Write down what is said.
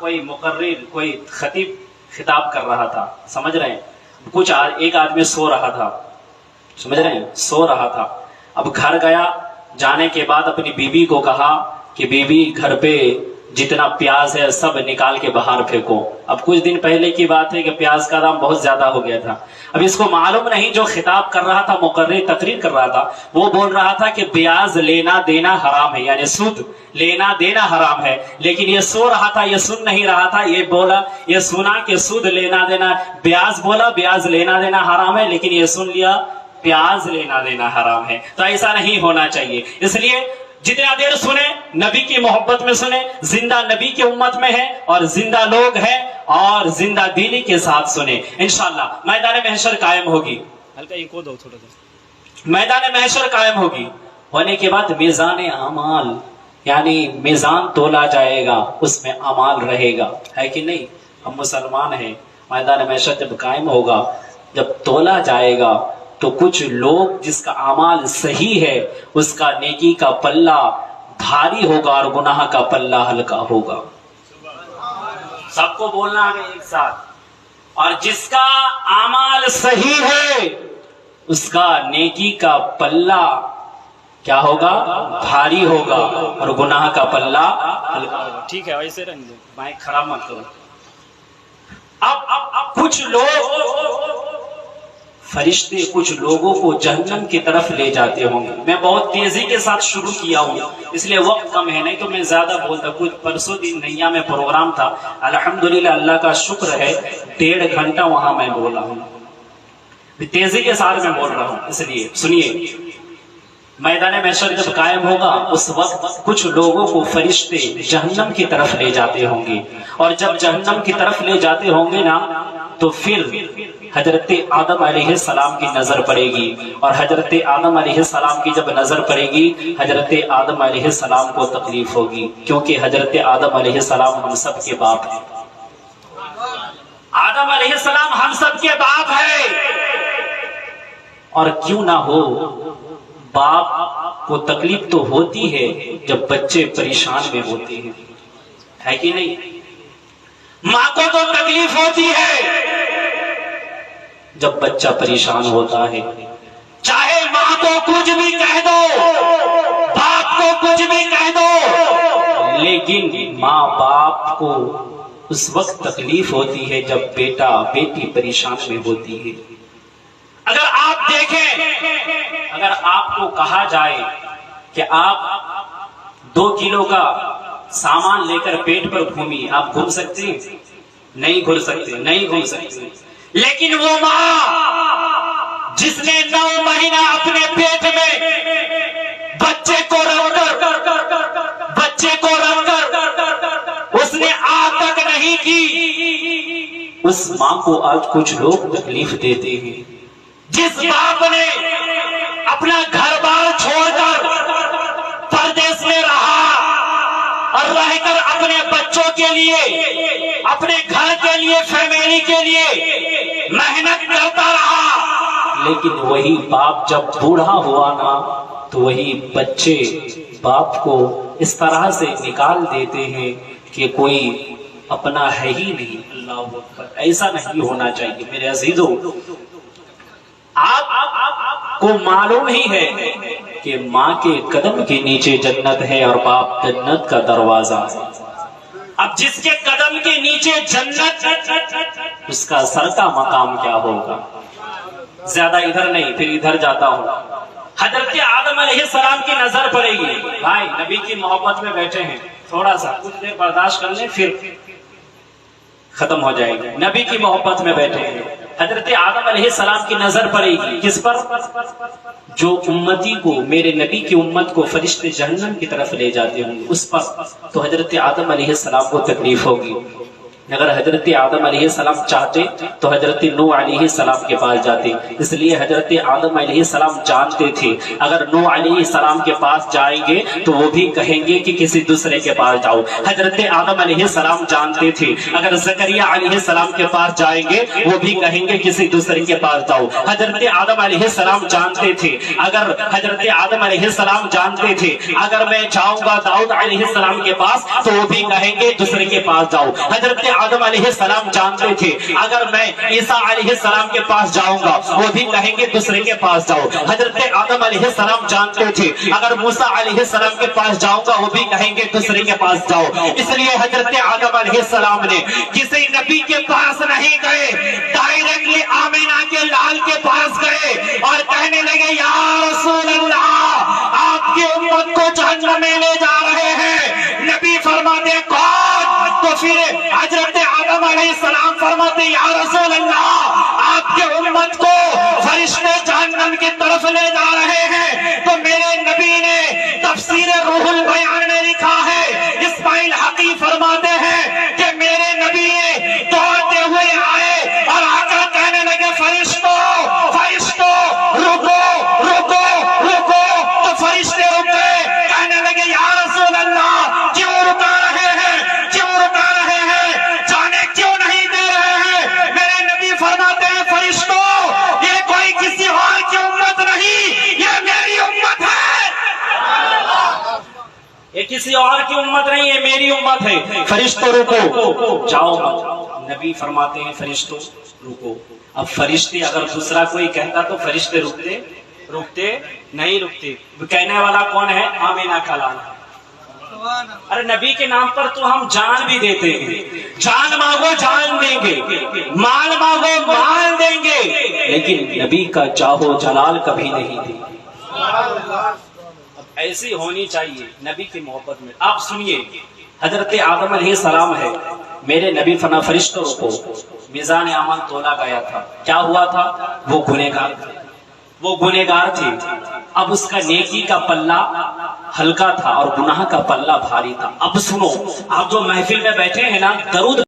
کوئی مقرر کوئی خطیب خطاب کر رہا تھا، سمجھ رہے ہیں؟ کچھ ایک آدمی سو رہا تھا، سمجھ رہے ہیں، سو رہا تھا. اب گھر گیا، جانے کے بعد اپنی بیوی کو کہا کہ بیوی گھر پہ جتنا پیاز ہے سب نکال کے باہر پھینکو. اب کچھ دن پہلے کی بات ہے کہ پیاز کا دام بہت زیادہ ہو گیا تھا. اب اس کو معلوم نہیں، جو خطاب کر رہا تھا، مقرر تقریر کر رہا تھا، وہ بول رہا تھا کہ پیاز لینا دینا حرام ہے، یعنی سود لینا دینا حرام ہے. لیکن یہ سو رہا تھا، یہ سن نہیں رہا تھا. یہ بولا، یہ سنا کہ سود لینا دینا، بیاز بولا بیاز لینا دینا حرام ہے، لیکن یہ سن لیا پیاز لینا دینا حرام ہے. تو ایسا نہیں ہونا چاہیے. اس لیے جتنا دیر سنے نبی کی محبت میں سنے، زندہ نبی کی امت میں ہے اور زندہ لوگ ہیں، اور زندہ دینی کے ساتھ سنے. انشاءاللہ میدان محشر قائم ہوگی. ہلکا یہ کو دو تھوڑا سا. میدان محشر قائم ہوگی، ہونے کے بعد میزان اعمال، یعنی میزان تولا جائے گا، اس میں اعمال رہے گا، ہے کہ نہیں؟ ہم مسلمان ہیں. میدان محشر جب قائم ہوگا، جب تولا جائے گا، تو کچھ لوگ جس کا اعمال صحیح ہے اس کا نیکی کا پلہ بھاری ہوگا اور گناہ کا پلہ ہلکا ہوگا. سب کو بولنا ہے ایک ساتھ. اور جس کا اعمال صحیح ہے اس کا نیکی کا پلہ کیا ہوگا؟ بھاری ہوگا، اور گناہ کا پلہ ہلکا ہوگا. ٹھیک ہے، ایسے رہنے دو، مائک خراب مت کرو. اب کچھ لوگ فرشتے کچھ لوگوں کو جہنم کی طرف لے جاتے ہوں گے. میں بہت تیزی کے ساتھ شروع کیا ہوں، اس لیے وقت کم ہے، نہیں تو میں زیادہ بولتا. کچھ پرسوں دن نیا میں پروگرام تھا، الحمدللہ اللہ کا شکر ہے 1.5 گھنٹہ وہاں میں بولا ہوں. تیزی کے ساتھ میں بول رہا ہوں. اس لیے سنیے، میدان محشر جب قائم ہوگا اس وقت کچھ لوگوں کو فرشتے جہنم کی طرف لے جاتے ہوں گے. اور جب جہنم کی طرف لے جاتے ہوں گے نا، تو پھر حضرت آدم علیہ السلام کی نظر پڑے گی. اور حضرت آدم علیہ السلام کی جب نظر پڑے گی، حضرت آدم علیہ السلام کو تکلیف ہوگی، کیونکہ حضرت آدم علیہ السلام ہم سب کے باپ ہیں. آدم علیہ السلام ہم سب کے باپ ہیں. اور کیوں نہ ہو، باپ کو تکلیف تو ہوتی ہے جب بچے پریشان میں ہوتے ہیں، ہے کہ نہیں؟ ماں کو تو تکلیف ہوتی ہے جب بچہ پریشان ہوتا ہے. چاہے ماں کو کچھ بھی کہہ دو، باپ کو کچھ بھی کہہ دو، لیکن ماں باپ کو اس وقت تکلیف ہوتی ہے جب بیٹا بیٹی پریشان میں ہوتی ہے. اگر آپ دیکھیں، اگر آپ کو کہا جائے کہ آپ 2 کلو کا سامان لے کر پیٹ پر گھومی، آپ گھوم سکتے ہیں؟ نہیں گھوم سکتے، نہیں گھوم سکتے. لیکن وہ ماں جس نے 9 مہینہ اپنے پیٹ میں بچے کو رکھ کر اس نے آگ تک نہیں کی، اس ماں کو آج کچھ لوگ تکلیف دیتے ہیں. جس باپ نے اپنا گھر بار چھوڑ کر پردیس میں رہا اور رہ کر اپنے بچوں کے لیے، اپنے گھر کے لیے، فیملی کے لیے محنت کرتا رہا، لیکن وہی باپ جب بوڑھا ہوا نا، تو وہی بچے باپ کو اس طرح سے نکال دیتے ہیں کہ کوئی اپنا ہے ہی نہیں. اللہ اکبر. ایسا نہیں ہونا چاہیے میرے عزیزوں. آپ کو معلوم ہی ہے کہ ماں کے قدم کے نیچے جنت ہے اور باپ جنت کا دروازہ ہے. اب جس کے قدم کے نیچے جنت، اس کا سر کا مقام کیا ہوگا؟ زیادہ ادھر نہیں، پھر ادھر جاتا ہوں. حضرت آدم علیہ السلام کی نظر پڑے گی. بھائی نبی کی محبت میں بیٹھے ہیں، تھوڑا سا کچھ دیر برداشت کر لیں، پھر ختم ہو جائے گی. نبی کی محبت میں بیٹھے ہیں، حضرت آدم علیہ السلام کی نظر پڑے گی. کس پر؟ جو امتی کو، میرے نبی کی امت کو فرشتے جہنم کی طرف لے جاتے ہوں گے، اس پر. تو حضرت آدم علیہ السلام کو تکلیف ہوگی. اگر حضرت آدم علیہ السلام چاہتے تو حضرت نوح علیہ السلام کے پاس جاتے، اس لیے حضرت آدم علیہ السلام جانتے تھے اگر نوح علیہ السلام کے پاس جائیں گے تو وہ بھی کہیں گے کہ کسی دوسرے کے پاس جاؤ۔ حضرت آدم علیہ السلام جانتے تھے اگر زکریا علیہ السلام کے پاس جائیں گے وہ بھی کہیں گے کسی دوسرے کے پاس جاؤ۔ حضرت آدم علیہ السلام جانتے تھے اگر حضرت آدم علیہ السلام جانتے تھے اگر میں جاؤں گا داؤد علیہ السلام کے پاس تو وہ بھی کہیں گے دوسرے کے پاس جاؤ۔ حضرت آدم علیہ السلام جانتے تھے اگر میں عیسیٰ علیہ السلام کے پاس جاؤں گا وہ بھی کہیں گے دوسرے کے پاس جاؤ۔ حضرت آدم علیہ السلام جانتے تھے اگر موسیٰ علیہ السلام کے پاس جاؤں گا وہ بھی کہیں گے دوسرے کے پاس جاؤ۔ اس لیے حضرت آدم علیہ السلام نے کسی نبی کے پاس نہیں گئے، ڈائریکٹلی آمینہ کے لال کے پاس گئے اور کہنے لگے یا رسول اللہ آپ کی امت کو جہنم میں لے جا رہے ہیں۔ نبی فرماتے کون؟ تو پھر حضرت آدم علیہ السلام فرماتے یا رسول اللہ آپ کے امت کو فرشتے جہنم کی طرف لے جا رہے ہیں۔ تو میرے نبی نے تفسیر روح البیان میں لکھا ہے، اسماعیل حقی فرماتے ہیں کہ میرے نبی دوڑتے ہوئے آئے اور آ کر کہنے لگے فرشتوں رکو رکو رکو۔ تو فرشتے رک گئے، کہنے لگے یا رسول اللہ کیوں رکا رہے ہیں، کیوں رکا رہے ہیں، جانے کیوں نہیں دے رہے ہیں؟ میرے نبی فرماتے ہیں فرشتوں یہ کوئی کسی اور کی امت نہیں، یہ میری امت ہے، یہ کسی اور کی امت نہیں، یہ میری امت ہے۔ فرشتوں رکو، جاؤ۔ نبی فرماتے ہیں فرشتوں رکو۔ اب فرشتے اگر دوسرا کوئی کہتا تو فرشتے رکتے نہیں رکتے۔ کہنے والا کون ہے؟ آمینہ کا لال۔ ارے نبی کے نام پر تو ہم جان بھی دیتے ہیں، جان مانگو جان دیں گے، مال مانگو مال دیں گے، لیکن نبی کا چاہو جلال کبھی نہیں دیں گے۔ ایسی ہونی چاہیے نبی کی محبت میں۔ آپ سنیے حضرت آدم علیہ السلام ہے، میرے نبی فنا فرشتوں کو میزان اعمال تولا گیا تھا، کیا ہوا تھا؟ وہ گنہگار تھے۔ اب اس کا نیکی کا پلہ ہلکا تھا اور گناہ کا پلہ بھاری تھا۔ اب سنو، آپ جو محفل میں بیٹھے ہیں نا، درود